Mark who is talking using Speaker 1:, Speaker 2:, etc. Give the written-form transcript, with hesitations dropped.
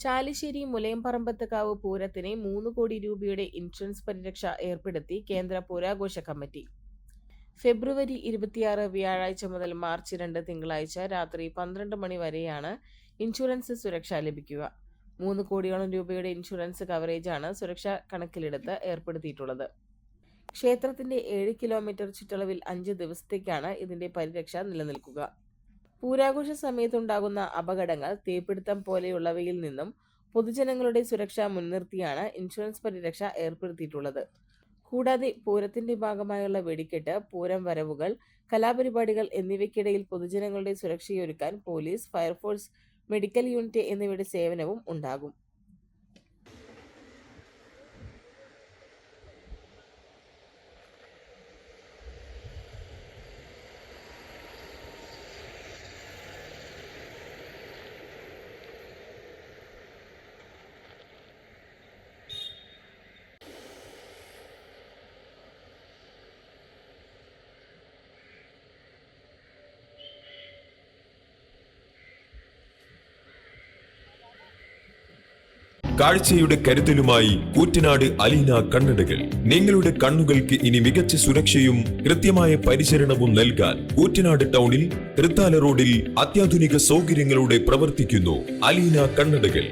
Speaker 1: ചാലിശ്ശേരി മുലയംപറമ്പത്തുകാവ് പൂരത്തിന് 3 കോടി രൂപയുടെ ഇൻഷുറൻസ് പരിരക്ഷ ഏർപ്പെടുത്തി കേന്ദ്ര പൂരാഘോഷ കമ്മിറ്റി. ഫെബ്രുവരി 26 വ്യാഴാഴ്ച മുതൽ മാർച്ച് 2 തിങ്കളാഴ്ച രാത്രി 12 മണി വരെയാണ് ഇൻഷുറൻസ് സുരക്ഷ ലഭിക്കുക. 3 കോടിയോളം രൂപയുടെ ഇൻഷുറൻസ് കവറേജാണ് സുരക്ഷ കണക്കിലെടുത്ത് ഏർപ്പെടുത്തിയിട്ടുള്ളത്. ക്ഷേത്രത്തിന്റെ 7 കിലോമീറ്റർ ചുറ്റളവിൽ 5 ദിവസത്തേക്കാണ് ഇതിന്റെ പരിരക്ഷ നിലനിൽക്കുക. പൂരാഘോഷ സമയത്തുണ്ടാകുന്ന അപകടങ്ങൾ, തീപിടുത്തം പോലെയുള്ളവയിൽ നിന്നും പൊതുജനങ്ങളുടെ സുരക്ഷ മുൻനിർത്തിയാണ് ഇൻഷുറൻസ് പരിരക്ഷ ഏർപ്പെടുത്തിയിട്ടുള്ളത്. കൂടാതെ പൂരത്തിന്റെ ഭാഗമായുള്ള വെടിക്കെട്ട്, പൂരം വരവുകൾ, കലാപരിപാടികൾ എന്നിവയ്ക്കിടയിൽ പൊതുജനങ്ങളുടെ സുരക്ഷയൊരുക്കാൻ പോലീസ്, ഫയർഫോഴ്സ്, മെഡിക്കൽ യൂണിറ്റ് എന്നിവയുടെ സേവനവും ഉണ്ടാകും.
Speaker 2: കാഴ്ചയുടെ കരുതലുമായി കൂറ്റനാട് അലീന കണ്ണടകൾ. നിങ്ങളുടെ കണ്ണുകൾക്ക് ഇനി മികച്ച സുരക്ഷയും കൃത്യമായ പരിചരണവും നൽകാൻ കൂറ്റനാട് ടൗണിൽ തൃത്താല റോഡിൽ അത്യാധുനിക സൗകര്യങ്ങളോടെ പ്രവർത്തിക്കുന്നു അലീന കണ്ണടകൾ.